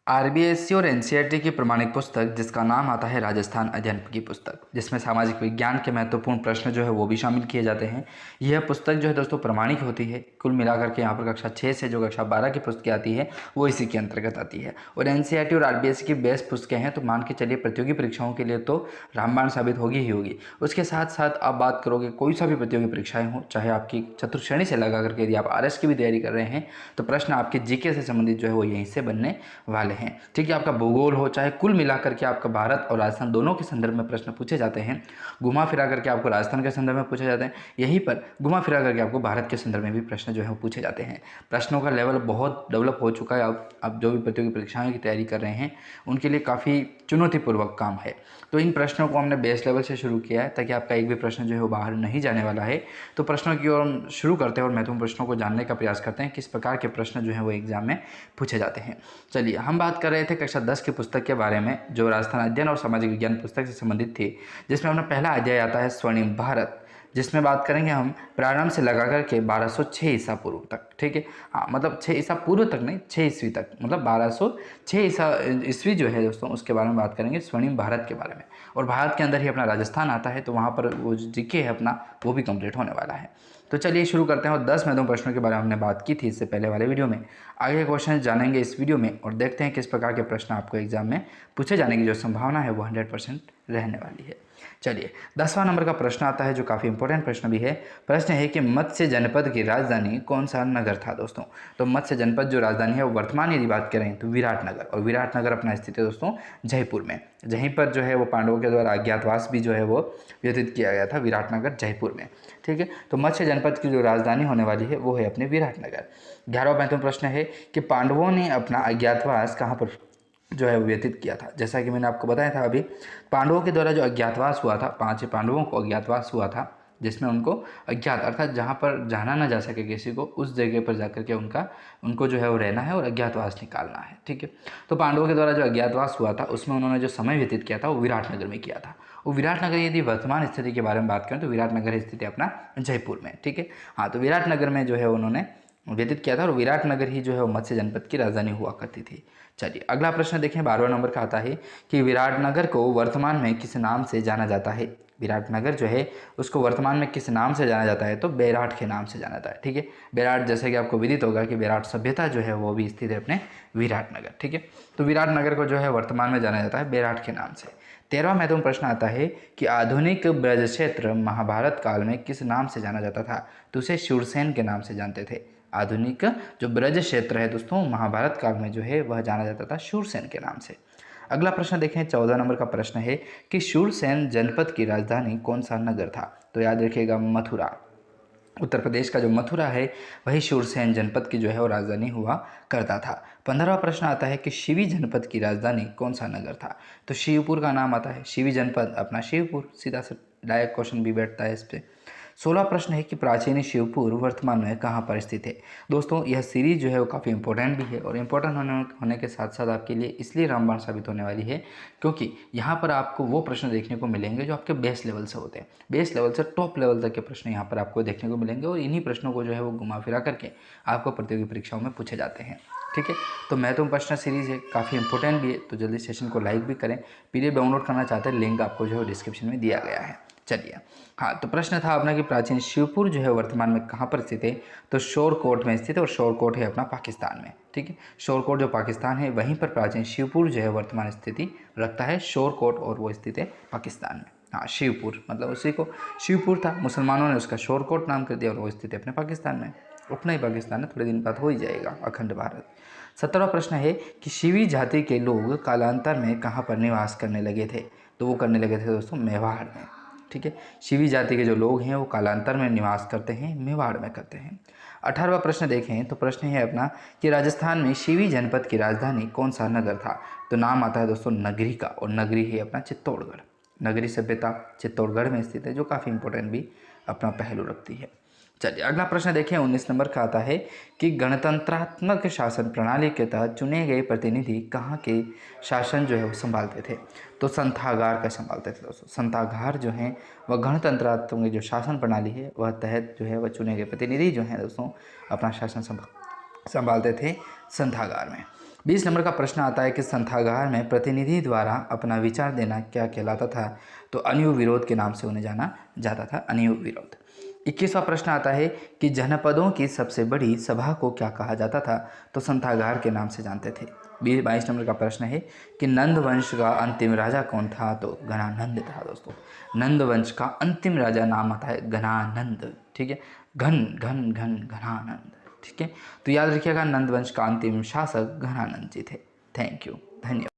RBSC और NCERT की प्रमाणित पुस्तक जिसका नाम आता है राजस्थान अध्ययन की पुस्तक, जिसमें सामाजिक विज्ञान के महत्वपूर्ण प्रश्न जो है वो भी शामिल किए जाते हैं। यह पुस्तक जो है दोस्तों प्रमाणिक होती है। कुल मिलाकर के यहाँ पर कक्षा 6 से जो कक्षा 12 की पुस्तकें आती है वो इसी के अंतर्गत आती है। और एनसीईआरटी और आरबीएससी की बेस्ट पुस्तकें हैं, तो मान के चलिए प्रतियोगी परीक्षाओं के लिए तो रामबाण साबित होगी ही होगी। उसके साथ साथ आप बात करोगे कोई सा भी प्रतियोगी परीक्षाएं हो, चाहे आपकी चतुर्थ श्रेणी से लगा करके यदि आप आरएस की भी तैयारी कर रहे हैं, तो प्रश्न आपके जीके से संबंधित जो है वो यहीं से बनने वाले हैं। ठीक है, आपका भूगोल हो, चाहे कुल मिलाकर के आपका भारत और राजस्थान दोनों के संदर्भ में प्रश्न पूछे जाते हैं। घुमा फिरा करके आपको राजस्थान के संदर्भ में पूछे जाते हैं, यहीं पर घुमा फिरा करके आपको भारत के संदर्भ में भी प्रश्न जो है वो पूछे जाते हैं। प्रश्नों का लेवल बहुत डेवलप हो चुका है। अब जो भी प्रतियोगी परीक्षाओं की तैयारी कर रहे हैं उनके लिए काफ़ी चुनौतीपूर्वक काम है। तो इन प्रश्नों को हमने बेस लेवल से शुरू किया है ताकि आपका एक भी प्रश्न जो है वो बाहर नहीं जाने वाला है। तो प्रश्नों की ओर हम शुरू करते हैं और महत्वपूर्ण प्रश्नों को जानने का प्रयास करते हैं किस प्रकार के प्रश्न जो हैं वो एग्जाम में पूछे जाते हैं। चलिए, हम बात कर रहे थे कक्षा 10 की पुस्तक के बारे में जो राजस्थान अध्ययन और सामाजिक विज्ञान पुस्तक से संबंधित थी, जिसमें अपना पहला अध्याय आता है स्वर्णिम भारत, जिसमें बात करेंगे हम प्रारंभ से लगा करके 1206 ईसा पूर्व तक। ठीक है, हाँ, मतलब 6 ईसा पूर्व तक नहीं, 6 ईस्वी तक, मतलब 1206 ईस्वी जो है दोस्तों उसके बारे में बात करेंगे, स्वर्णिम भारत के बारे में। और भारत के अंदर ही अपना राजस्थान आता है, तो वहाँ पर वो जो जीके है अपना वो भी कंप्लीट होने वाला है। तो चलिए शुरू करते हैं। और 10 महत्वपूर्ण प्रश्नों के बारे में हमने बात की थी इससे पहले वाले वीडियो में। आगे क्वेश्चन जानेंगे इस वीडियो में और देखते हैं किस प्रकार के प्रश्न आपको एग्जाम में पूछे जाने की जो संभावना है वो 100% रहने वाली है। चलिए, 10वां नंबर का प्रश्न आता है जो काफ़ी इंपॉर्टेंट प्रश्न भी है। प्रश्न है कि मत्स्य जनपद की राजधानी कौन सा नगर था दोस्तों। तो मत्स्य जनपद जो राजधानी है वो वर्तमान यदि बात करें तो विराटनगर, और विराटनगर अपना स्थित है दोस्तों जयपुर में। जहीं पर जो है वो पांडवों के द्वारा अज्ञातवास भी जो है वो व्यतीत किया गया था, विराटनगर जयपुर में। ठीक है, तो मत्स्य जनपद की जो राजधानी होने वाली है वो है अपने विराटनगर। 11वां महत्वपूर्ण प्रश्न है कि पांडवों ने अपना अज्ञातवास कहाँ पर जो है वो व्यतीत किया था। जैसा कि मैंने आपको बताया था अभी, पांडवों के द्वारा जो अज्ञातवास हुआ था, 5 पांडवों को अज्ञातवास हुआ था, जिसमें उनको अज्ञात अर्थात जहाँ पर जाना ना जा सके किसी को, उस जगह पर जाकर के उनको जो है वो रहना है और अज्ञातवास निकालना है। ठीक है, तो पांडवों के द्वारा जो अज्ञातवास हुआ था उसमें उन्होंने जो समय व्यतीत किया था वो विराटनगर में किया था। वो विराटनगर यदि वर्तमान स्थिति के बारे में बात करें तो विराटनगर स्थिति अपना जयपुर में। ठीक है, हाँ, तो विराटनगर में जो है उन्होंने व्यतीत किया था और विराटनगर ही जो है वो मत्स्य जनपद की राजधानी हुआ करती थी। चलिए, अगला प्रश्न देखें। 12वां नंबर का आता है कि विराटनगर को वर्तमान में किस नाम से जाना जाता है। विराटनगर जो है उसको वर्तमान में किस नाम से जाना जाता है, तो बेराट के नाम से जाना जाता है। ठीक है, बेराट, जैसे कि आपको विदित होगा कि बेराट सभ्यता जो है वो भी स्थित है अपने विराटनगर। ठीक है, तो विराटनगर को जो है वर्तमान में जाना जाता है बेराट के नाम से। 13वां महत्वपूर्ण प्रश्न आता है कि आधुनिक ब्रज क्षेत्र महाभारत काल में किस नाम से जाना जाता था, तो उसे शूरसेन के नाम से जानते थे। आधुनिक जो ब्रज क्षेत्र है दोस्तों महाभारत काल में जो है वह जाना जाता था शूरसेन के नाम से। अगला प्रश्न देखें। 14 नंबर का प्रश्न है कि शूरसेन जनपद की राजधानी कौन सा नगर था, तो याद रखिएगा मथुरा। उत्तर प्रदेश का जो मथुरा है वही शूरसेन जनपद की जो है वो राजधानी हुआ करता था। 15वां प्रश्न आता है कि शिवी जनपद की राजधानी कौन सा नगर था, तो शिवपुर का नाम आता है। शिवी जनपद अपना शिवपुर, सीधा से डायरेक्ट क्वेश्चन भी बैठता है इस पर। 16वां प्रश्न है कि प्राचीन शिवपुर वर्तमान में कहाँ पर स्थित है। दोस्तों, यह सीरीज जो है वो काफ़ी इंपॉर्टेंट भी है और इम्पोर्टेंट होने के साथ साथ आपके लिए इसलिए रामबाण साबित होने वाली है क्योंकि यहाँ पर आपको वो प्रश्न देखने को मिलेंगे जो आपके बेस लेवल से होते हैं। बेस लेवल से टॉप लेवल तक के प्रश्न यहाँ पर आपको देखने को मिलेंगे और इन्हीं प्रश्नों को जो है वो घुमा फिरा करके आपको प्रतियोगी परीक्षाओं में पूछे जाते हैं। ठीक है, तो महत्वपूर्ण प्रश्न सीरीज है, काफ़ी इंपॉर्टेंट भी है, तो जल्दी सेशन को लाइक भी करें। पीडीएफ डाउनलोड करना चाहते हैं, लिंक आपको जो है डिस्क्रिप्शन में दिया गया है। चलिए, हाँ, तो प्रश्न था अपना कि प्राचीन शिवपुर जो है वर्तमान में कहाँ पर स्थित है, तो शोरकोट में स्थित है और शोरकोट है अपना पाकिस्तान में। ठीक है, शोरकोट जो पाकिस्तान है वहीं पर प्राचीन शिवपुर जो है वर्तमान स्थिति रखता है, शोरकोट, और वो स्थित है पाकिस्तान में। हाँ, शिवपुर मतलब उसी को शिवपुर था, मुसलमानों ने उसका शोरकोट नाम कर दिया और वो स्थित है अपने पाकिस्तान में। अपना ही पाकिस्तान है, थोड़े दिन बाद हो ही जाएगा अखंड भारत। 17वां प्रश्न है कि शिवी जाति के लोग कालांतर में कहाँ पर निवास करने लगे थे, तो वो करने लगे थे दोस्तों मेवाड़ में। ठीक है, शिवी जाति के जो लोग हैं वो कालांतर में निवास करते हैं, मेवाड़ में करते हैं। 18वां प्रश्न देखें तो प्रश्न है अपना कि राजस्थान में शिवी जनपद की राजधानी कौन सा नगर था, तो नाम आता है दोस्तों नगरी का, और नगरी है अपना चित्तौड़गढ़। नगरी सभ्यता चित्तौड़गढ़ में स्थित है, जो काफ़ी इंपॉर्टेंट भी अपना पहलू रखती है। चलिए, अगला प्रश्न देखें। 19 नंबर का आता है कि गणतंत्रात्मक शासन प्रणाली के तहत चुने गए प्रतिनिधि कहाँ के शासन जो है वो संभालते थे, तो संथागार का संभालते थे दोस्तों। संथागार जो हैं वह गणतंत्रात्मक जो शासन प्रणाली है वह तहत जो है वह चुने गए प्रतिनिधि जो हैं दोस्तों अपना शासन संभालते थे संथागार में। 20 नंबर का प्रश्न आता है कि संथागार में प्रतिनिधि द्वारा अपना विचार देना क्या कहलाता था? तो अनुयुग विरोध के नाम से उन्हें जाना जाता था, अनुयुग विरोध। 21वां प्रश्न आता है कि जनपदों की सबसे बड़ी सभा को क्या कहा जाता था? तो संथागार के नाम से जानते थे। 22 नंबर का प्रश्न है कि नंद वंश का अंतिम राजा कौन था? तो घनानंद था दोस्तों। नंद वंश का अंतिम राजा नाम आता है घनानंद। ठीक है, घन घन घन घनानंद। ठीक है, तो याद रखिएगा नंद वंश का अंतिम शासक घनानंद जी थे। थैंक यू, धन्यवाद।